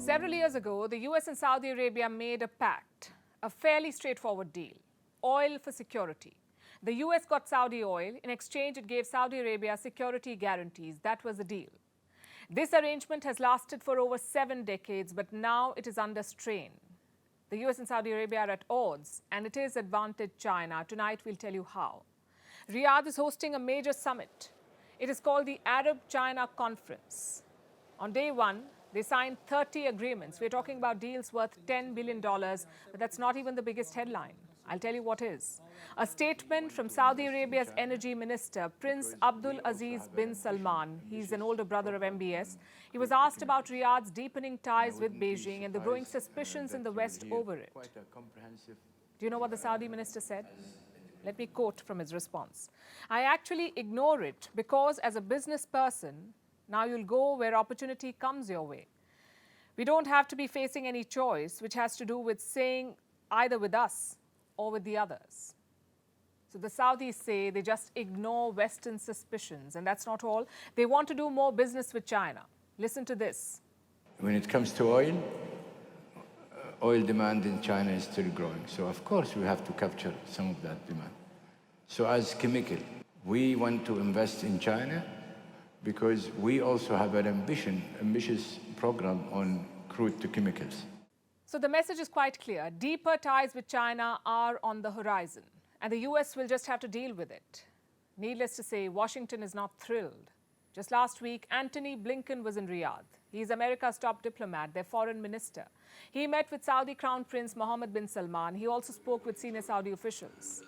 Several years ago, the US and Saudi Arabia made a pact, a fairly straightforward deal, oil for security. The US got Saudi oil. In exchange, it gave Saudi Arabia security guarantees. That was the deal. This arrangement has lasted for over 7 decades, but now it is under strain. The US and Saudi Arabia are at odds, and it is advantage China. Tonight, we'll tell you how. Riyadh is hosting a major summit. It is called the Arab-China Conference. On day one, they signed 30 agreements. We're talking about deals worth $10 billion, but that's not even the biggest headline. I'll tell you what is. A statement from Saudi Arabia's energy minister, Prince Abdul Aziz bin Salman. He's an older brother of MBS. He was asked about Riyadh's deepening ties with Beijing and the growing suspicions in the West over it. Do you know what the Saudi minister said? Let me quote from his response. I actually ignore it because as a business person, now you'll go where opportunity comes your way. We don't have to be facing any choice which has to do with saying either with us or with the others. So the Saudis say they just ignore Western suspicions, and that's not all. They want to do more business with China. Listen to this. When it comes to oil demand in China is still growing. So of course we have to capture some of that demand. So as chemical, we want to invest in China because we also have an ambitious program on crude to chemicals. So the message is quite clear. Deeper ties with China are on the horizon, and the US will just have to deal with it. Needless to say, Washington is not thrilled. Just last week, Antony Blinken was in Riyadh. He's America's top diplomat, their foreign minister. He met with Saudi Crown Prince Mohammed bin Salman. He also spoke with senior Saudi officials.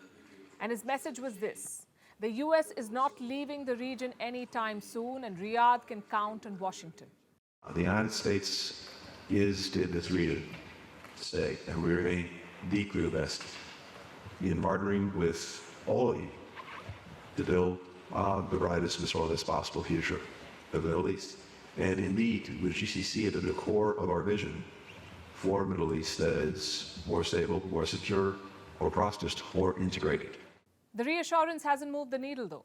And his message was this: the US is not leaving the region anytime soon, and Riyadh can count on Washington. The United States is in this region to stay, and we remain deeply invested in partnering with all of you to build the brightest and strongest possible future of the Middle East. And indeed, with GCC at the core of our vision for a Middle East that is more stable, more secure, more prosperous, more integrated. The reassurance hasn't moved the needle, though.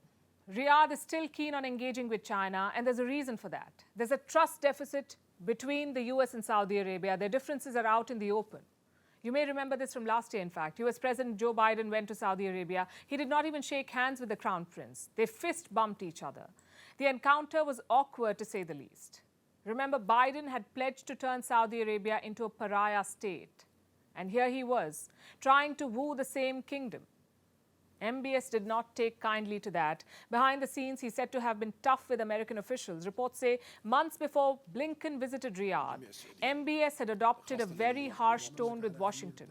Riyadh is still keen on engaging with China, and there's a reason for that. There's a trust deficit between the US and Saudi Arabia. Their differences are out in the open. You may remember this from last year, in fact. US President Joe Biden went to Saudi Arabia. He did not even shake hands with the Crown Prince. They fist bumped each other. The encounter was awkward, to say the least. Remember, Biden had pledged to turn Saudi Arabia into a pariah state. And here he was, trying to woo the same kingdom. MBS did not take kindly to that. Behind the scenes, he's said to have been tough with American officials. Reports say months before Blinken visited Riyadh, MBS had adopted a very harsh tone with Washington.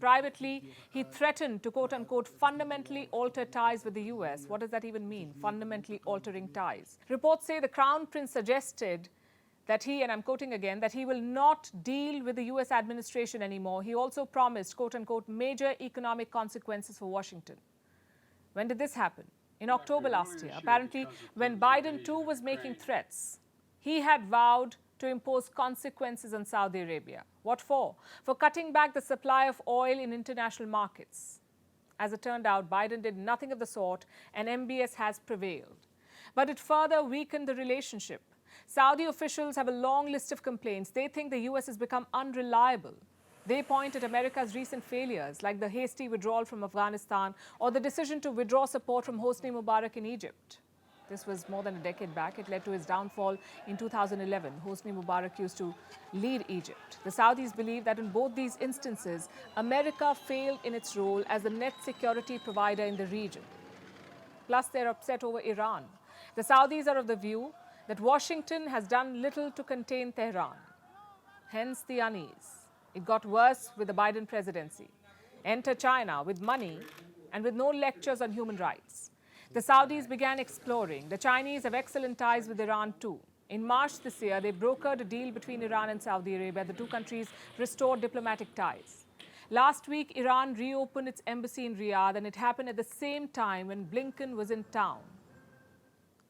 Privately, he threatened to, quote-unquote, fundamentally alter ties with the US. What does that even mean, fundamentally altering ties? Reports say the Crown Prince suggested that he, and I'm quoting again, that he will not deal with the US administration anymore. He also promised, quote-unquote, major economic consequences for Washington. When did this happen? In October last year. Apparently, when Biden too was making threats, he had vowed to impose consequences on Saudi Arabia. What for? For cutting back the supply of oil in international markets. As it turned out, Biden did nothing of the sort, and MBS has prevailed. But it further weakened the relationship. Saudi officials have a long list of complaints. They think the US has become unreliable. They point at America's recent failures, like the hasty withdrawal from Afghanistan or the decision to withdraw support from Hosni Mubarak in Egypt. This was more than a decade back. It led to his downfall in 2011. Hosni Mubarak used to lead Egypt. The Saudis believe that in both these instances, America failed in its role as the net security provider in the region. Plus, they're upset over Iran. The Saudis are of the view that Washington has done little to contain Tehran. Hence the unease. It got worse with the Biden presidency. Enter China with money and with no lectures on human rights. The Saudis began exploring. The Chinese have excellent ties with Iran too. In March this year, they brokered a deal between Iran and Saudi Arabia. The two countries restored diplomatic ties. Last week, Iran reopened its embassy in Riyadh, and it happened at the same time when Blinken was in town.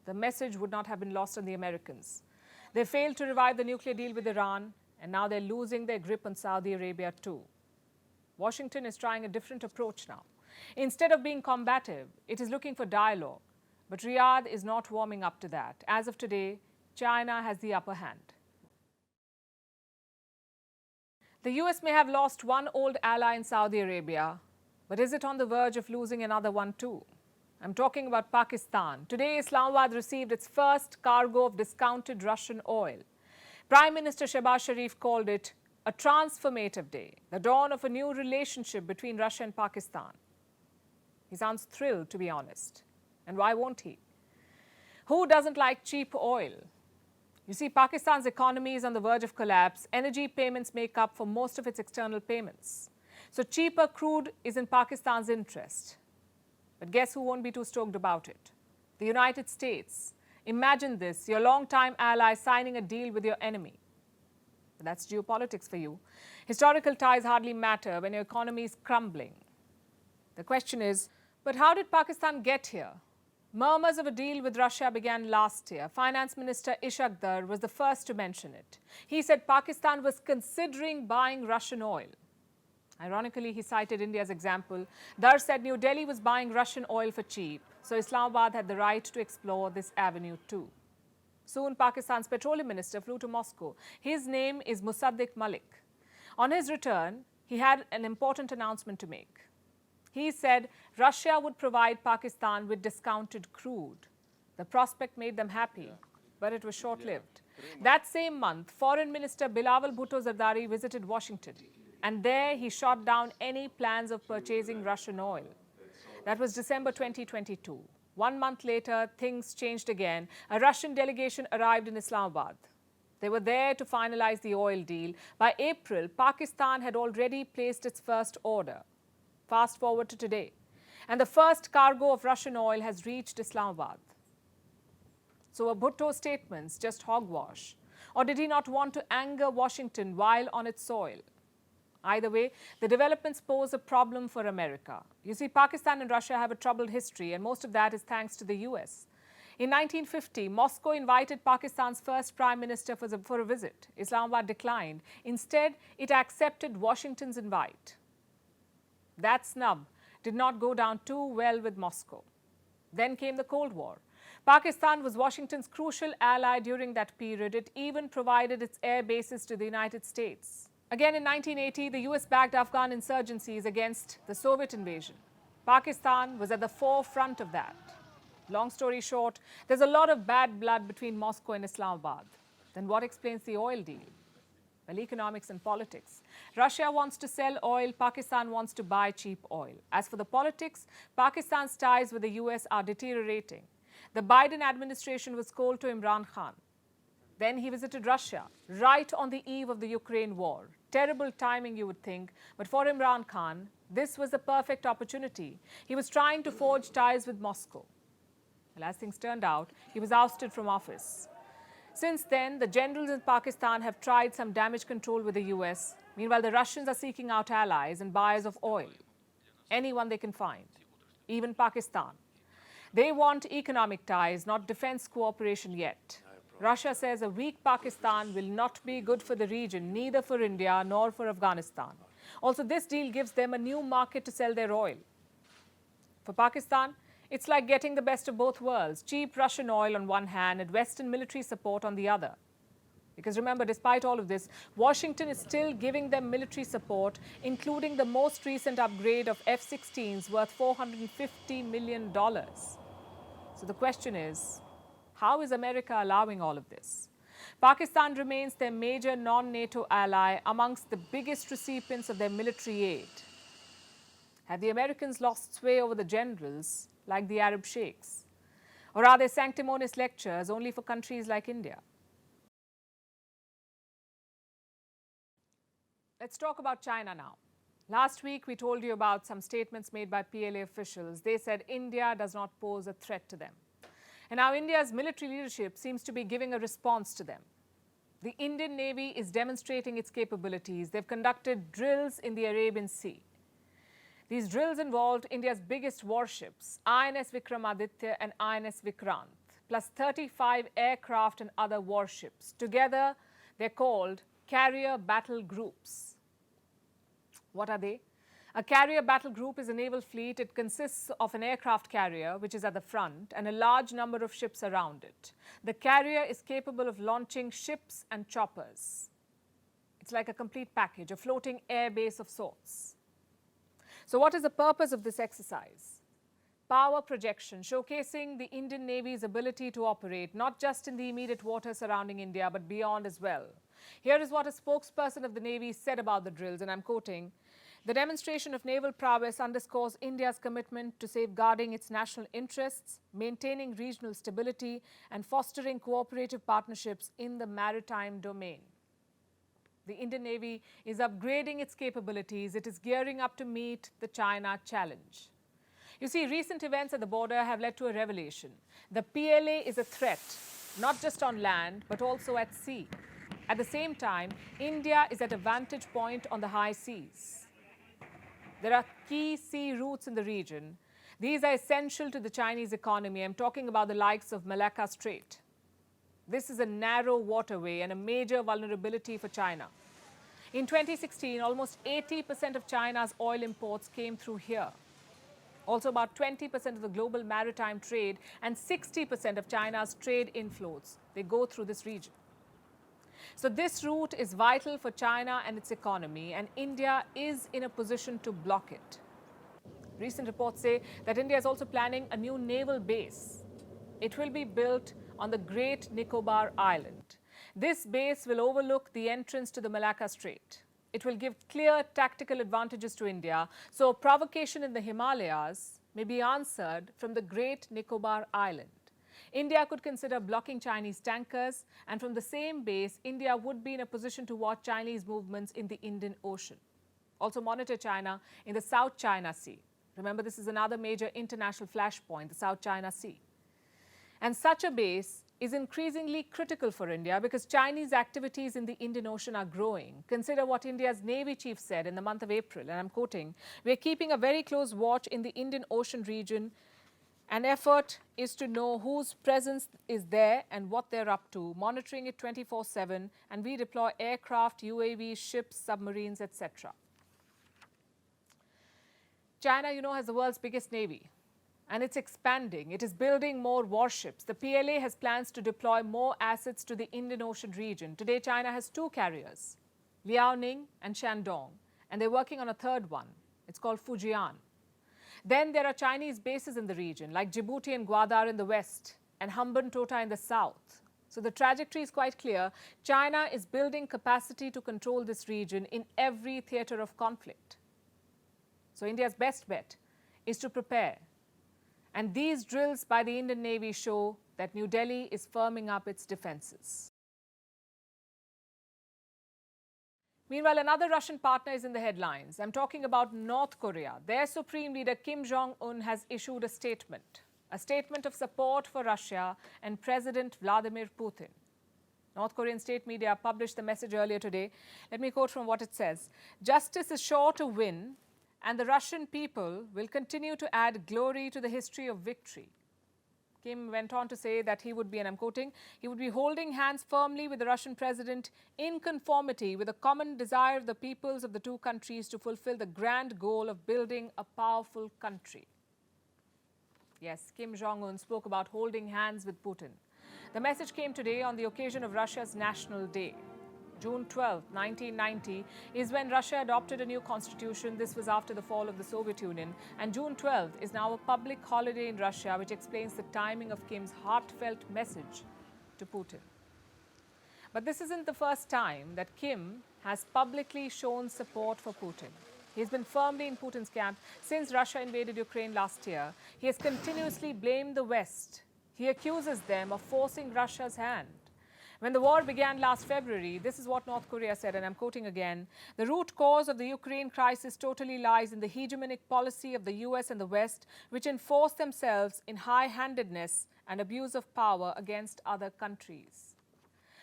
The message would not have been lost on the Americans. They failed to revive the nuclear deal with Iran, and now they're losing their grip on Saudi Arabia too. Washington is trying a different approach now. Instead of being combative, it is looking for dialogue. But Riyadh is not warming up to that. As of today, China has the upper hand. The US may have lost one old ally in Saudi Arabia, but is it on the verge of losing another one too? I'm talking about Pakistan. Today, Islamabad received its first cargo of discounted Russian oil. Prime Minister Shehbaz Sharif called it a transformative day, the dawn of a new relationship between Russia and Pakistan. He sounds thrilled, to be honest. And why won't he? Who doesn't like cheap oil? You see, Pakistan's economy is on the verge of collapse. Energy payments make up for most of its external payments. So cheaper crude is in Pakistan's interest. But guess who won't be too stoked about it? The United States. Imagine this, your longtime ally signing a deal with your enemy. But that's geopolitics for you. Historical ties hardly matter when your economy is crumbling. The question is, but how did Pakistan get here? Murmurs of a deal with Russia began last year. Finance Minister Ishaq Dar was the first to mention it. He said Pakistan was considering buying Russian oil. Ironically, he cited India's example. Dar said New Delhi was buying Russian oil for cheap, so Islamabad had the right to explore this avenue too. Soon, Pakistan's petroleum minister flew to Moscow. His name is Musaddiq Malik. On his return, he had an important announcement to make. He said Russia would provide Pakistan with discounted crude. The prospect made them happy, but it was short-lived. That same month, Foreign Minister Bilawal Bhutto Zardari visited Washington, and there he shot down any plans of purchasing Russian oil. That was December 2022. 1 month later, things changed again. A Russian delegation arrived in Islamabad. They were there to finalize the oil deal. By April, Pakistan had already placed its first order. Fast forward to today, and the first cargo of Russian oil has reached Islamabad. So were Bhutto's statements just hogwash? Or did he not want to anger Washington while on its soil? Either way, the developments pose a problem for America. You see, Pakistan and Russia have a troubled history, and most of that is thanks to the US. In 1950, Moscow invited Pakistan's first prime minister for a visit. Islamabad declined. Instead, it accepted Washington's invite. That snub did not go down too well with Moscow. Then came the Cold War. Pakistan was Washington's crucial ally during that period. It even provided its air bases to the United States. Again in 1980, the US backed Afghan insurgencies against the Soviet invasion. Pakistan was at the forefront of that. Long story short, there's a lot of bad blood between Moscow and Islamabad. Then what explains the oil deal? Well, economics and politics. Russia wants to sell oil, Pakistan wants to buy cheap oil. As for the politics, Pakistan's ties with the US are deteriorating. The Biden administration was cold to Imran Khan. Then he visited Russia, right on the eve of the Ukraine war. Terrible timing, you would think, but for Imran Khan, this was the perfect opportunity. He was trying to forge ties with Moscow. Well, as things turned out, he was ousted from office. Since then, the generals in Pakistan have tried some damage control with the US. Meanwhile, the Russians are seeking out allies and buyers of oil. Anyone they can find, even Pakistan. They want economic ties, not defense cooperation yet. Russia says a weak Pakistan will not be good for the region, neither for India nor for Afghanistan. Also, this deal gives them a new market to sell their oil. For Pakistan, it's like getting the best of both worlds, cheap Russian oil on one hand and Western military support on the other. Because remember, despite all of this, Washington is still giving them military support, including the most recent upgrade of F-16s worth $450 million. So the question is, how is America allowing all of this? Pakistan remains their major non-NATO ally, amongst the biggest recipients of their military aid. Have the Americans lost sway over the generals like the Arab sheikhs? Or are they sanctimonious lectures only for countries like India? Let's talk about China now. Last week, we told you about some statements made by PLA officials. They said India does not pose a threat to them. And now India's military leadership seems to be giving a response to them. The Indian Navy is demonstrating its capabilities. They've conducted drills in the Arabian Sea. These drills involved India's biggest warships, INS Vikramaditya and INS Vikrant, plus 35 aircraft and other warships. Together, they're called carrier battle groups. What are they? A carrier battle group is a naval fleet. It consists of an aircraft carrier, which is at the front, and a large number of ships around it. The carrier is capable of launching ships and choppers. It's like a complete package, a floating air base of sorts. So what is the purpose of this exercise? Power projection, showcasing the Indian Navy's ability to operate not just in the immediate waters surrounding India, but beyond as well. Here is what a spokesperson of the Navy said about the drills, and I'm quoting, "The demonstration of naval prowess underscores India's commitment to safeguarding its national interests, maintaining regional stability, and fostering cooperative partnerships in the maritime domain." The Indian Navy is upgrading its capabilities. It is gearing up to meet the China challenge. You see, recent events at the border have led to a revelation. The PLA is a threat, not just on land, but also at sea. At the same time, India is at a vantage point on the high seas. There are key sea routes in the region. These are essential to the Chinese economy. I'm talking about the likes of Malacca Strait. This is a narrow waterway and a major vulnerability for China. In 2016, almost 80% of China's oil imports came through here. Also, about 20% of the global maritime trade and 60% of China's trade inflows, they go through this region. So this route is vital for China and its economy, and India is in a position to block it. Recent reports say that India is also planning a new naval base. It will be built on the Great Nicobar Island. This base will overlook the entrance to the Malacca Strait. It will give clear tactical advantages to India, so provocation in the Himalayas may be answered from the Great Nicobar Island. India could consider blocking Chinese tankers, and from the same base, India would be in a position to watch Chinese movements in the Indian Ocean. Also monitor China in the South China Sea. Remember, this is another major international flashpoint, the South China Sea. And such a base is increasingly critical for India because Chinese activities in the Indian Ocean are growing. Consider what India's Navy chief said in the month of April, and I'm quoting, "We're keeping a very close watch in the Indian Ocean region. An effort is to know whose presence is there and what they're up to, monitoring it 24/7, and we deploy aircraft, UAVs, ships, submarines, etc." China, you know, has the world's biggest navy, and it's expanding. It is building more warships. The PLA has plans to deploy more assets to the Indian Ocean region. Today, China has 2 carriers, Liaoning and Shandong, and they're working on a third one. It's called Fujian. Then there are Chinese bases in the region, like Djibouti and Gwadar in the west, and Hambantota in the south. So the trajectory is quite clear. China is building capacity to control this region in every theatre of conflict. So India's best bet is to prepare. And these drills by the Indian Navy show that New Delhi is firming up its defenses. Meanwhile, another Russian partner is in the headlines. I'm talking about North Korea. Their supreme leader, Kim Jong-un, has issued a statement of support for Russia and President Vladimir Putin. North Korean state media published the message earlier today. Let me quote from what it says. "Justice is sure to win, and the Russian people will continue to add glory to the history of victory." Kim went on to say that he would be, and I'm quoting, "he would be holding hands firmly with the Russian president in conformity with the common desire of the peoples of the 2 countries to fulfill the grand goal of building a powerful country." Yes, Kim Jong-un spoke about holding hands with Putin. The message came today on the occasion of Russia's National Day. June 12, 1990 is when Russia adopted a new constitution. This was after the fall of the Soviet Union. And June 12 is now a public holiday in Russia, which explains the timing of Kim's heartfelt message to Putin. But this isn't the first time that Kim has publicly shown support for Putin. He's been firmly in Putin's camp since Russia invaded Ukraine last year. He has continuously blamed the West. He accuses them of forcing Russia's hand. When the war began last February, this is what North Korea said, and I'm quoting again, "The root cause of the Ukraine crisis totally lies in the hegemonic policy of the US and the West, which enforce themselves in high-handedness and abuse of power against other countries."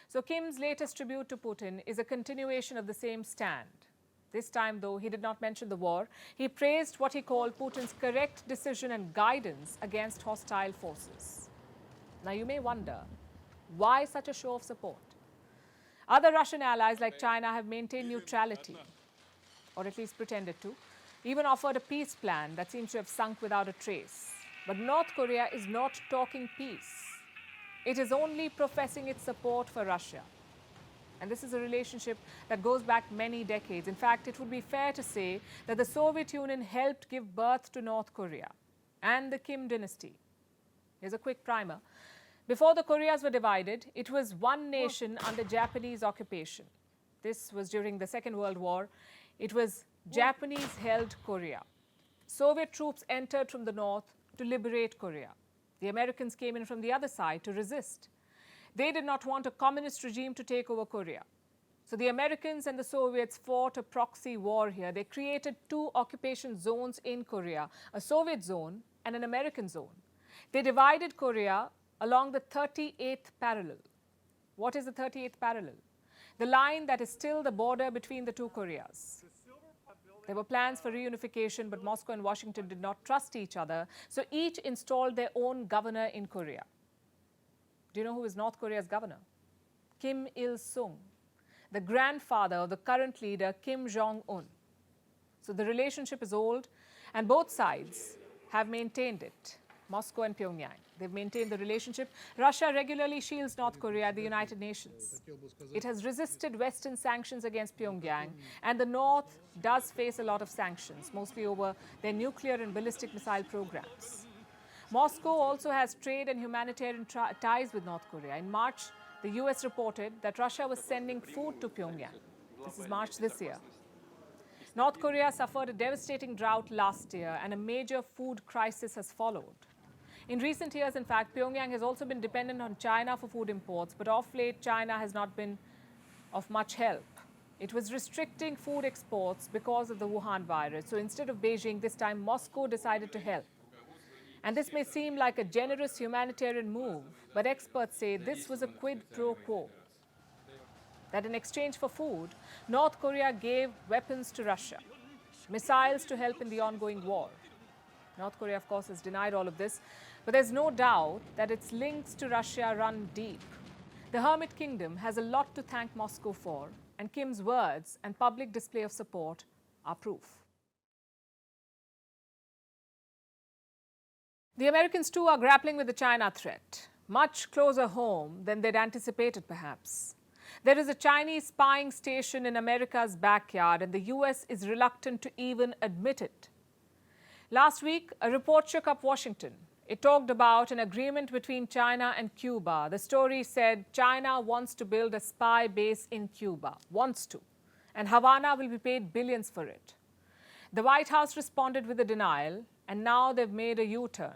So Kim's latest tribute to Putin is a continuation of the same stand. This time, though, he did not mention the war. He praised what he called Putin's correct decision and guidance against hostile forces. Now, you may wonder, why such a show of support? Other Russian allies like China have maintained neutrality, or at least pretended to, even offered a peace plan that seems to have sunk without a trace. But North Korea is not talking peace. It is only professing its support for Russia. And this is a relationship that goes back many decades. In fact, it would be fair to say that the Soviet Union helped give birth to North Korea and the Kim dynasty. Here's a quick primer. Before the Koreas were divided, it was one nation under Japanese occupation. This was during the Second World War. It was Japanese-held Korea. Soviet troops entered from the north to liberate Korea. The Americans came in from the other side to resist. They did not want a communist regime to take over Korea. So the Americans and the Soviets fought a proxy war here. They created two occupation zones in Korea, a Soviet zone and an American zone. They divided Korea along the 38th parallel. What is the 38th parallel? The line that is still the border between the two Koreas. There were plans for reunification, but Moscow and Washington did not trust each other, so each installed their own governor in Korea. Do you know who is North Korea's governor? Kim Il-sung, the grandfather of the current leader Kim Jong-un. So the relationship is old, and both sides have maintained it, Moscow and Pyongyang. They've maintained the relationship. Russia regularly shields North Korea at the United Nations. It has resisted Western sanctions against Pyongyang, and the North does face a lot of sanctions, mostly over their nuclear and ballistic missile programs. Moscow also has trade and humanitarian ties with North Korea. In March, the US reported that Russia was sending food to Pyongyang. This is March this year. North Korea suffered a devastating drought last year, and a major food crisis has followed. In recent years, in fact, Pyongyang has also been dependent on China for food imports, but of late, China has not been of much help. It was restricting food exports because of the Wuhan virus. So instead of Beijing, this time Moscow decided to help. And this may seem like a generous humanitarian move, but experts say this was a quid pro quo. That in exchange for food, North Korea gave weapons to Russia, missiles to help in the ongoing war. North Korea, of course, has denied all of this, but there's no doubt that its links to Russia run deep. The Hermit Kingdom has a lot to thank Moscow for, and Kim's words and public display of support are proof. The Americans, too, are grappling with the China threat, much closer home than they'd anticipated, perhaps. There is a Chinese spying station in America's backyard, and the US is reluctant to even admit it. Last week, a report shook up Washington. It talked about an agreement between China and Cuba. The story said China wants to build a spy base in Cuba, wants to, and Havana will be paid billions for it. The White House responded with a denial, and now they've made a U-turn.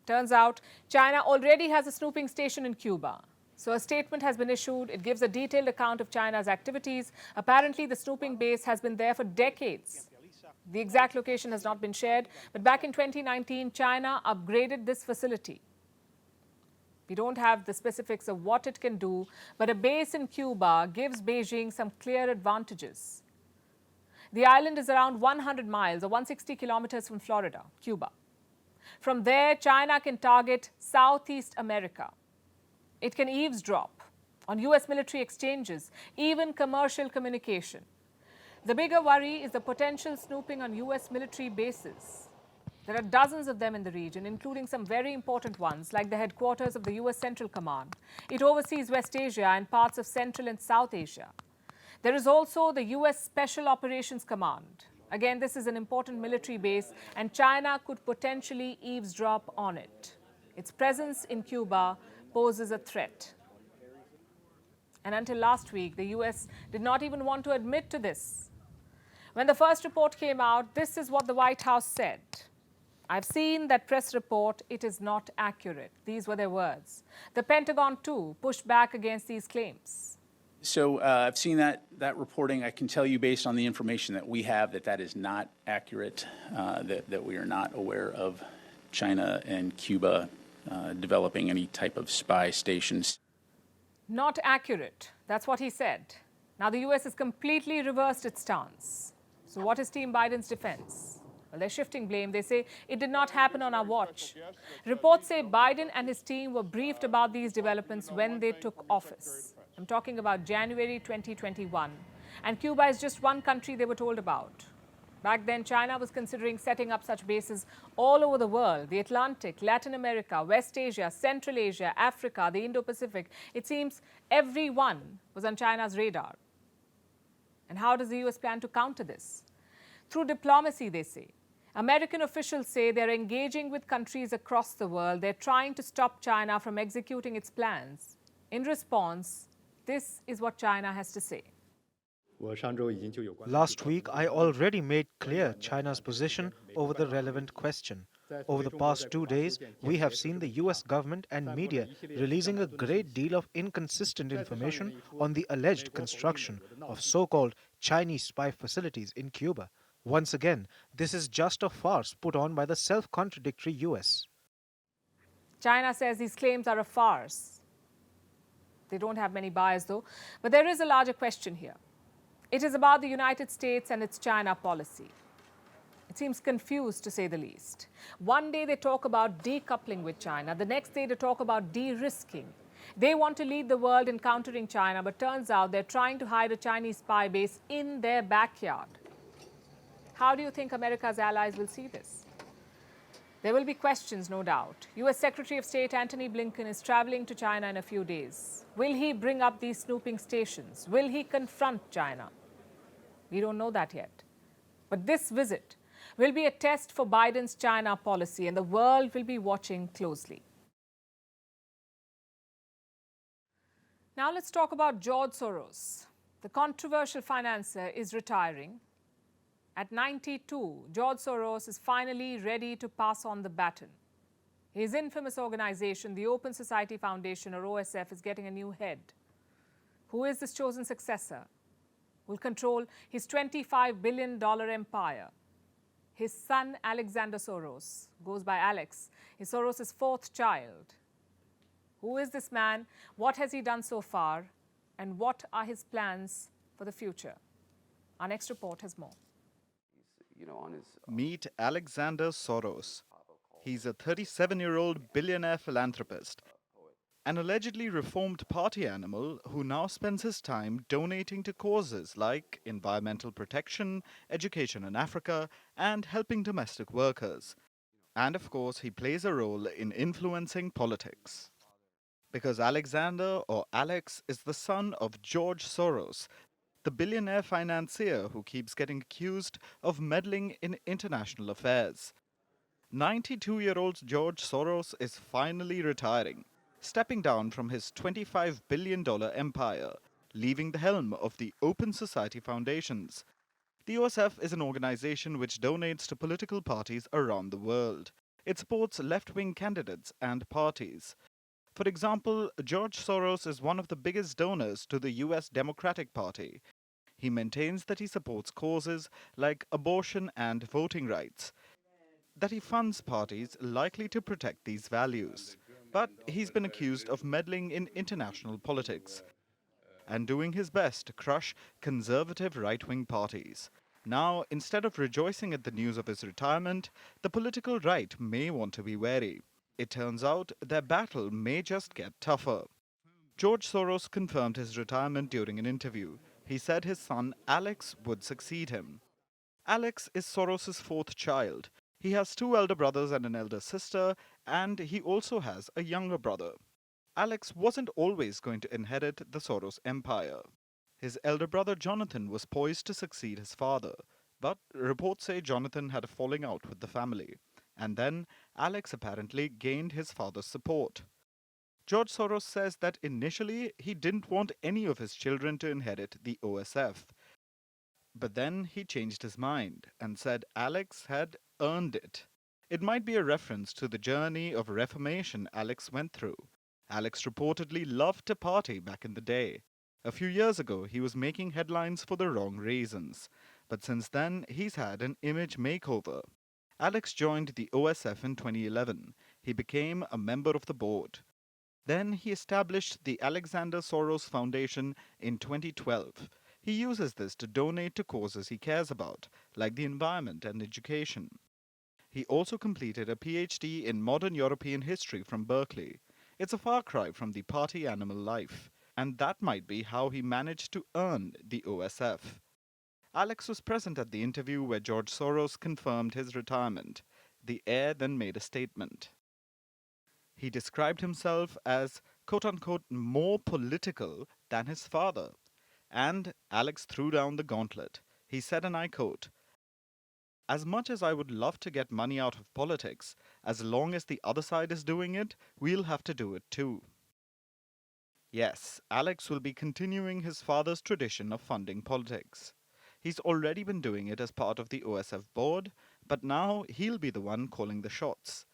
Turns out, China already has a snooping station in Cuba. So a statement has been issued. It gives a detailed account of China's activities. Apparently, the snooping base has been there for decades. The exact location has not been shared, but back in 2019, China upgraded this facility. We don't have the specifics of what it can do, but a base in Cuba gives Beijing some clear advantages. The island is around 100 miles or 160 kilometers from Florida, Cuba. From there, China can target Southeast America. It can eavesdrop on US military exchanges, even commercial communication. The bigger worry is the potential snooping on US military bases. There are dozens of them in the region, including some very important ones, like the headquarters of the US Central Command. It oversees West Asia and parts of Central and South Asia. There is also the US Special Operations Command. Again, this is an important military base, and China could potentially eavesdrop on it. Its presence in Cuba poses a threat. And until last week, the US did not even want to admit to this. When the first report came out, this is what the White House said. I've seen that press report. It is not accurate. These were their words. The Pentagon, too, pushed back against these claims. So I've seen that reporting. I can tell you based on the information that we have that is not accurate, that we are not aware of China and Cuba developing any type of spy stations. Not accurate. That's what he said. Now the US has completely reversed its stance. So what is Team Biden's defense? Well, they're shifting blame. They say it did not happen on our watch. Reports say Biden and his team were briefed about these developments when they took office. I'm talking about January 2021. And Cuba is just one country they were told about. Back then, China was considering setting up such bases all over the world: the Atlantic, Latin America, West Asia, Central Asia, Africa, the Indo-Pacific. It seems every one was on China's radar. And how does the US plan to counter this? Through diplomacy, they say. American officials say they're engaging with countries across the world. They're trying to stop China from executing its plans. In response, this is what China has to say. Last week, I already made clear China's position over the relevant question. Over the past 2 days, we have seen the US government and media releasing a great deal of inconsistent information on the alleged construction of so-called Chinese spy facilities in Cuba. Once again, this is just a farce put on by the self-contradictory US. China says these claims are a farce. They don't have many buyers, though. But there is a larger question here. It is about the United States and its China policy. It seems confused, to say the least. One day they talk about decoupling with China. The next day they talk about de-risking. They want to lead the world in countering China, but turns out they're trying to hide a Chinese spy base in their backyard. How do you think America's allies will see this? There will be questions, no doubt. US Secretary of State Antony Blinken is traveling to China in a few days. Will he bring up these snooping stations? Will he confront China? We don't know that yet. But this visit will be a test for Biden's China policy, and the world will be watching closely. Now let's talk about George Soros. The controversial financier is retiring. At 92, George Soros is finally ready to pass on the baton. His infamous organization, the Open Society Foundation, or OSF, is getting a new head. Who is this chosen successor? Will control his $25 billion empire. His son, Alexander Soros, goes by Alex, is Soros' fourth child. Who is this man? What has he done so far? And what are his plans for the future? Our next report has more. Meet Alexander Soros. He's a 37-year-old billionaire philanthropist, an allegedly reformed party animal who now spends his time donating to causes like environmental protection, education in Africa, and helping domestic workers. And of course, he plays a role in influencing politics. Because Alexander, or Alex, is the son of George Soros, the billionaire financier who keeps getting accused of meddling in international affairs. 92-year-old George Soros is finally retiring, stepping down from his $25 billion empire, leaving the helm of the Open Society Foundations. The OSF is an organization which donates to political parties around the world. It supports left-wing candidates and parties. For example, George Soros is one of the biggest donors to the US Democratic Party. He maintains that he supports causes like abortion and voting rights, that he funds parties likely to protect these values. But he's been accused of meddling in international politics and doing his best to crush conservative right-wing parties. Now, instead of rejoicing at the news of his retirement, the political right may want to be wary. It turns out their battle may just get tougher. George Soros confirmed his retirement during an interview. He said his son Alex would succeed him. Alex is Soros' fourth child. He has two elder brothers and an elder sister, and he also has a younger brother. Alex wasn't always going to inherit the Soros empire. His elder brother Jonathan was poised to succeed his father, but reports say Jonathan had a falling out with the family, and then Alex apparently gained his father's support. George Soros says that initially he didn't want any of his children to inherit the OSF. But then he changed his mind and said Alex had earned it. It might be a reference to the journey of reformation Alex went through. Alex reportedly loved to party back in the day. A few years ago, he was making headlines for the wrong reasons. But since then, he's had an image makeover. Alex joined the OSF in 2011. He became a member of the board. Then he established the Alexander Soros Foundation in 2012. He uses this to donate to causes he cares about, like the environment and education. He also completed a PhD in modern European history from Berkeley. It's a far cry from the party animal life, and that might be how he managed to earn the OSF. Alex was present at the interview where George Soros confirmed his retirement. The heir then made a statement. He described himself as, quote-unquote, more political than his father. And Alex threw down the gauntlet. He said, and I quote, "As much as I would love to get money out of politics, as long as the other side is doing it, we'll have to do it too." Yes, Alex will be continuing his father's tradition of funding politics. He's already been doing it as part of the OSF board, but now he'll be the one calling the shots.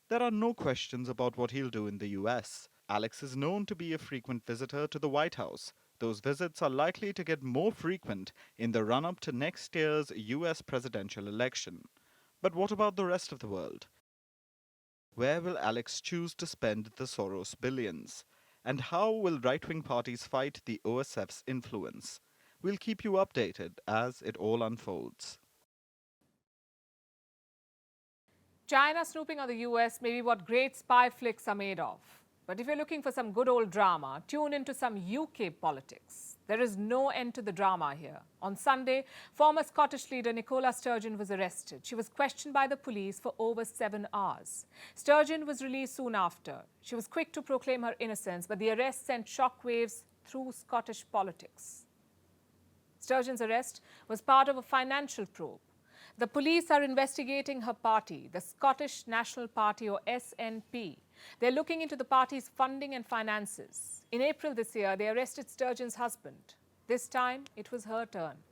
There are no questions about what he'll do in the US. Alex is known to be a frequent visitor to the White House. Those visits are likely to get more frequent in the run-up to next year's US presidential election. But what about the rest of the world? Where will Alex choose to spend the Soros billions? And how will right-wing parties fight the OSF's influence? We'll keep you updated as it all unfolds. China snooping on the US may be what great spy flicks are made of. But if you're looking for some good old drama, tune into some UK politics. There is no end to the drama here. On Sunday, former Scottish leader Nicola Sturgeon was arrested. She was questioned by the police for over 7 hours. Sturgeon was released soon after. She was quick to proclaim her innocence, but the arrest sent shockwaves through Scottish politics. Sturgeon's arrest was part of a financial probe. The police are investigating her party, the Scottish National Party or SNP. They're looking into the party's funding and finances. In April this year, they arrested Sturgeon's husband. This time, it was her turn.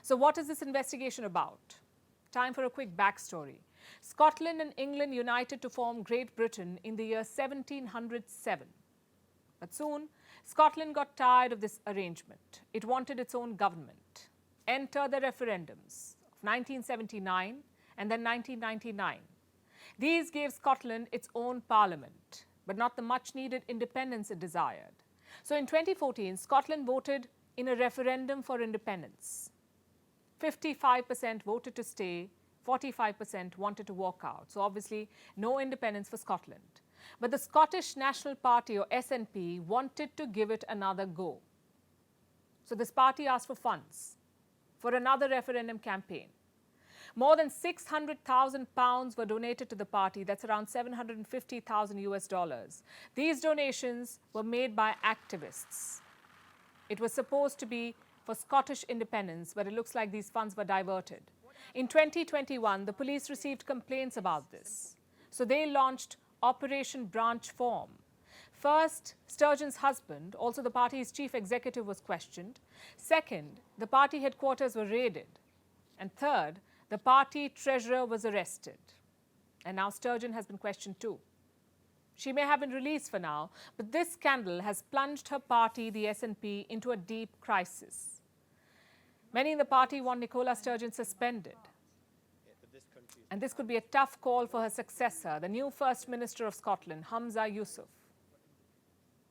So what is this investigation about? Time for a quick backstory. Scotland and England united to form Great Britain in the year 1707. But soon, Scotland got tired of this arrangement. It wanted its own government. Enter the referendums. 1979 and then 1999. These gave Scotland its own parliament, but not the much-needed independence it desired. So in 2014, Scotland voted in a referendum for independence. 55% voted to stay, 45% wanted to walk out. So obviously, no independence for Scotland. But the Scottish National Party or SNP wanted to give it another go. So this party asked for funds for another referendum campaign. More than £600,000 were donated to the party. That's around 750,000 US dollars. These donations were made by activists. It was supposed to be for Scottish independence, but it looks like these funds were diverted. In 2021, the police received complaints about this. So they launched Operation Branch Form. First, Sturgeon's husband, also the party's chief executive, was questioned. Second, the party headquarters were raided. And third, the party treasurer was arrested. And now Sturgeon has been questioned too. She may have been released for now, but this scandal has plunged her party, the SNP, into a deep crisis. Many in the party want Nicola Sturgeon suspended. And this could be a tough call for her successor, the new First Minister of Scotland, Humza Yousaf.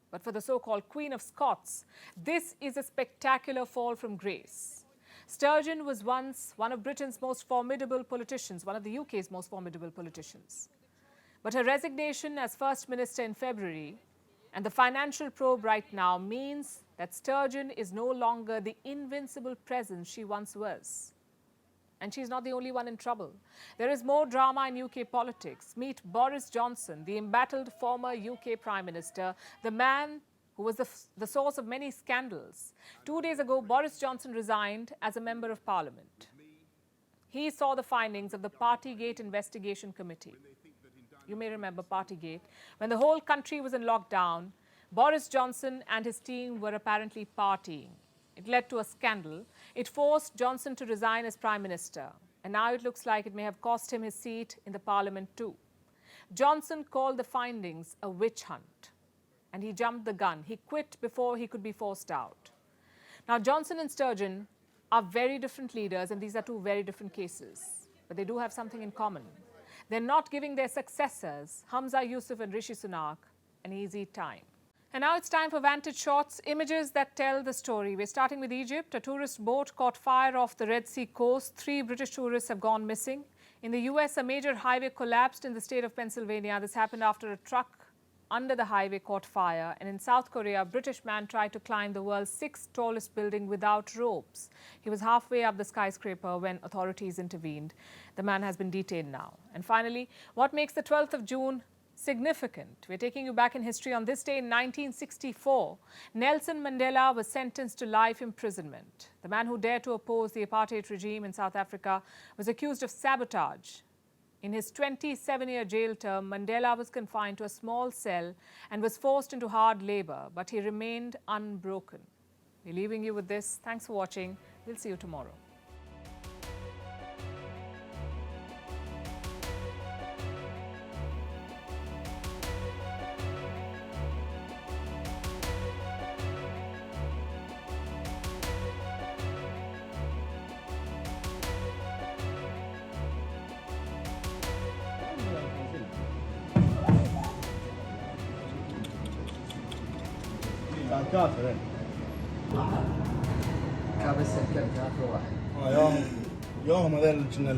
But for the so-called Queen of Scots, this is a spectacular fall from grace. Sturgeon was once one of Britain's most formidable politicians, one of the UK's most formidable politicians. But her resignation as First Minister in February and the financial probe right now means that Sturgeon is no longer the invincible presence she once was. And she's not the only one in trouble. There is more drama in UK politics. Meet Boris Johnson, the embattled former UK Prime Minister, the man who was the source of many scandals. 2 days ago, Boris Johnson resigned as a Member of Parliament. He saw the findings of the Partygate Investigation Committee. You may remember Partygate. When the whole country was in lockdown, Boris Johnson and his team were apparently partying. It led to a scandal. It forced Johnson to resign as Prime Minister. And now it looks like it may have cost him his seat in the Parliament too. Johnson called the findings a witch hunt. And he jumped the gun. He quit before he could be forced out. Now, Johnson and Sturgeon are very different leaders, and these are two very different cases. But they do have something in common. They're not giving their successors, Humza Yousaf and Rishi Sunak, an easy time. And now it's time for Vantage Shots, images that tell the story. We're starting with Egypt. A tourist boat caught fire off the Red Sea coast. 3 British tourists have gone missing. In the US, a major highway collapsed in the state of Pennsylvania. This happened after a truck under the highway caught fire. And in South Korea, a British man tried to climb the world's 6th tallest building without ropes. He was halfway up the skyscraper when authorities intervened. The man has been detained now. And finally, what makes the 12th of June significant? We're taking you back in history. On this day in 1964, Nelson Mandela was sentenced to life imprisonment. The man who dared to oppose the apartheid regime in South Africa was accused of sabotage. In his 27-year jail term, Mandela was confined to a small cell and was forced into hard labor, but he remained unbroken. We're leaving you with this. Thanks for watching. We'll see you tomorrow. يوم هذا كنا